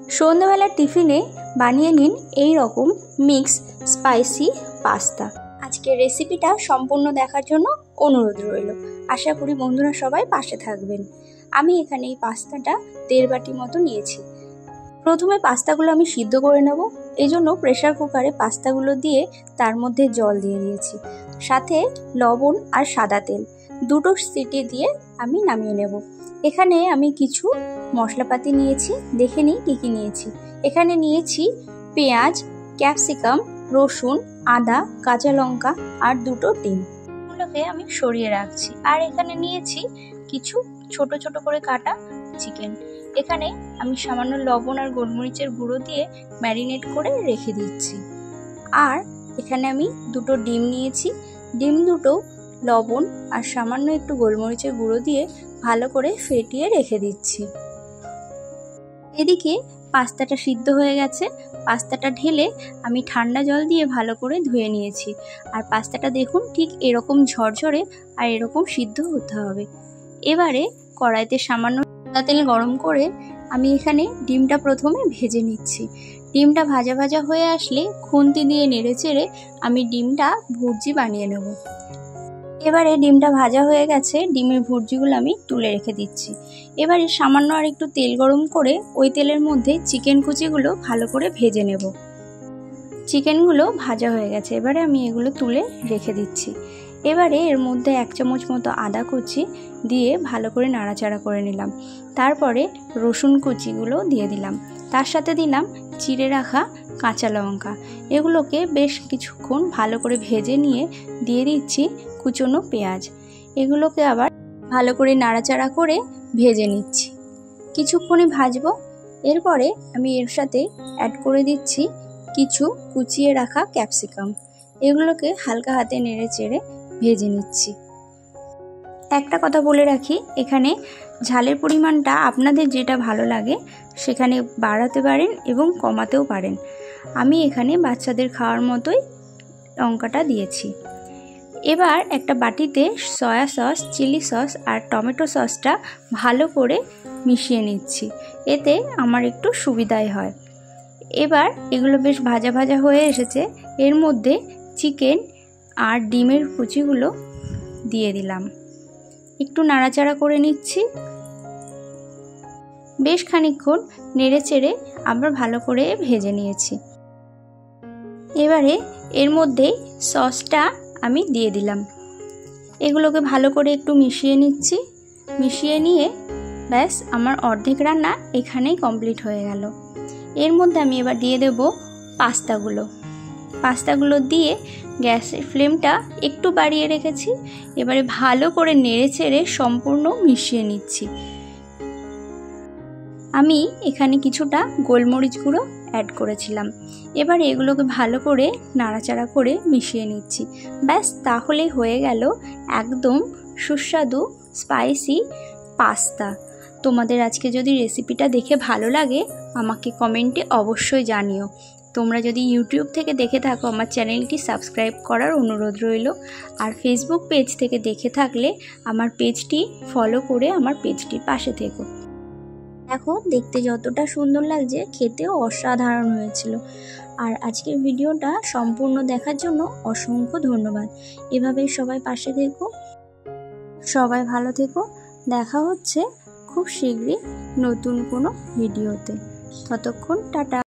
সন্ধ্যাবেলার টিফিনে বানিয়ে নিন এই রকম মিক্স স্পাইসি পাস্তা। আজকের রেসিপিটা সম্পূর্ণ দেখার জন্য অনুরোধ রইল। আশা করি বন্ধুরা সবাই পাশে থাকবেন। আমি এখানে এই পাস্তাটা 1.5 বাটি মতো নিয়েছি। প্রথমে পাস্তাগুলো আমি সিদ্ধ করে নেব। এই জন্য প্রেসার কুকারে পাস্তাগুলো দিয়ে তার মধ্যে জল দিয়ে দিয়েছি, সাথে লবণ আর সাদা তেল, 2টো সিটি দিয়ে আমি নামিয়ে নেব। এখানে আমি কিছু মশলাপাতি নিয়েছি, দেখে নিই কী কী নিয়েছি। এখানে নিয়েছি পেঁয়াজ, ক্যাপসিকাম, রসুন, আদা, কাঁচা লঙ্কা আর 2টো ডিম। এগুলোকে আমি সরিয়ে রাখছি। আর এখানে নিয়েছি কিছু ছোট ছোট করে কাটা চিকেন। এখানে আমি সামান্য লবণ আর গোলমরিচের গুঁড়ো দিয়ে ম্যারিনেট করে রেখে দিচ্ছি। আর এখানে আমি 2টো ডিম নিয়েছি। ডিম দুটো লবণ আর সামান্য একটু গোলমরিচের গুঁড়ো দিয়ে ভালো করে ফেটিয়ে রেখে দিচ্ছি। এদিকে পাস্তাটা সিদ্ধ হয়ে গেছে। পাস্তাটা ঢেলে আমি ঠান্ডা জল দিয়ে ভালো করে ধুয়ে নিয়েছি। আর পাস্তাটা দেখুন ঠিক এরকম ঝরঝরে আর এরকম সিদ্ধ হতে হবে। এবারে কড়াইতে সামান্য সাদা তেল গরম করে আমি এখানে ডিমটা প্রথমে ভেজে নিচ্ছি। ডিমটা ভাজা ভাজা হয়ে আসলে খুন্তি দিয়ে নেড়ে চেড়ে আমি ডিমটা ভুর্জি বানিয়ে নেব। এবারে ডিমটা ভাজা হয়ে গেছে, ডিমের ভুর্জিগুলো আমি তুলে রেখে দিচ্ছি। এবারে সামান্য আর একটু তেল গরম করে ওই তেলের মধ্যে চিকেন কুচিগুলো ভালো করে ভেজে নেব। চিকেনগুলো ভাজা হয়ে গেছে, এবারে আমি এগুলো তুলে রেখে দিচ্ছি। এবারে এর মধ্যে 1 চামচ মতো আদা কুচি দিয়ে ভালো করে নাড়াচাড়া করে নিলাম। তারপরে রসুন কুচিগুলো দিয়ে দিলাম, তার সাথে দিলাম চিড়ে রাখা কাঁচা লঙ্কা। এগুলোকে বেশ কিছুক্ষণ ভালো করে ভেজে নিয়ে দিয়ে দিচ্ছি কুচনো পেঁয়াজ। এগুলোকে আবার ভালো করে নাড়াচাড়া করে ভেজে নিচ্ছি, কিছুক্ষণই ভাজবো। এরপরে আমি এর সাথে অ্যাড করে দিচ্ছি কিছু কুচিয়ে রাখা ক্যাপসিকাম। এগুলোকে হালকা হাতে নেড়ে চেড়ে ভেজে নিচ্ছি। একটা কথা বলে রাখি, এখানে ঝালের পরিমাণটা আপনাদের যেটা ভালো লাগে সেখানে বাড়াতে পারেন এবং কমাতেও পারেন। আমি এখানে বাচ্চাদের খাওয়ার মতোই লঙ্কাটা দিয়েছি। এবার একটা বাটিতে সয়া সস, চিলি সস আর টমেটো সসটা ভালো করে মিশিয়ে নিচ্ছি, এতে আমার একটু সুবিধাই হয়। এবার এগুলো বেশ ভাজা ভাজা হয়ে এসেছে। এর মধ্যে চিকেন আর ডিমের কুচিগুলো দিয়ে দিলাম, একটু নাড়াচাড়া করে নিচ্ছি। বেশ খানিকক্ষণ নেড়ে চেড়ে আবার ভালো করে ভেজে নিয়েছি। এবারে এর মধ্যে সসটা আমি দিয়ে দিলাম। এগুলোকে ভালো করে একটু মিশিয়ে নিচ্ছি। মিশিয়ে নিয়ে ব্যাস আমার অর্ধেক রান্না এখানেই কমপ্লিট হয়ে গেল। এর মধ্যে আমি এবার দিয়ে দেব পাস্তাগুলো দিয়ে গ্যাসের ফ্লেমটা একটু বাড়িয়ে রেখেছি। এবারে ভালো করে নেড়ে চেড়ে সম্পূর্ণ মিশিয়ে নিচ্ছি। আমি এখানে কিছুটা গোলমরিচ গুঁড়ো অ্যাড করেছিলাম। এবার এগুলোকে ভালো করে নাড়াচাড়া করে মিশিয়ে নিচ্ছি। ব্যাস তাহলেই হয়ে গেল একদম সুস্বাদু স্পাইসি পাস্তা। তোমাদের আজকে যদি রেসিপিটা দেখে ভালো লাগে আমাকে কমেন্টে অবশ্যই জানিও। তোমরা যদি ইউটিউব থেকে দেখে থাকো আমার চ্যানেলটি সাবস্ক্রাইব করার অনুরোধ রইল। আর ফেসবুক পেজ থেকে দেখে থাকলে আমার পেজটি ফলো করে আমার পেজটির পাশে থেকো। দেখো দেখতে যতটা সুন্দর লাগছে, খেতেও অসাধারণ হয়েছিল। আর আজকের ভিডিওটা সম্পূর্ণ দেখার জন্য অসংখ্য ধন্যবাদ। এভাবেই সবাই পাশে থেকো, সবাই ভালো থেকো। দেখা হচ্ছে খুব শীঘ্রই নতুন কোনো ভিডিওতে। ততক্ষণ টাটা।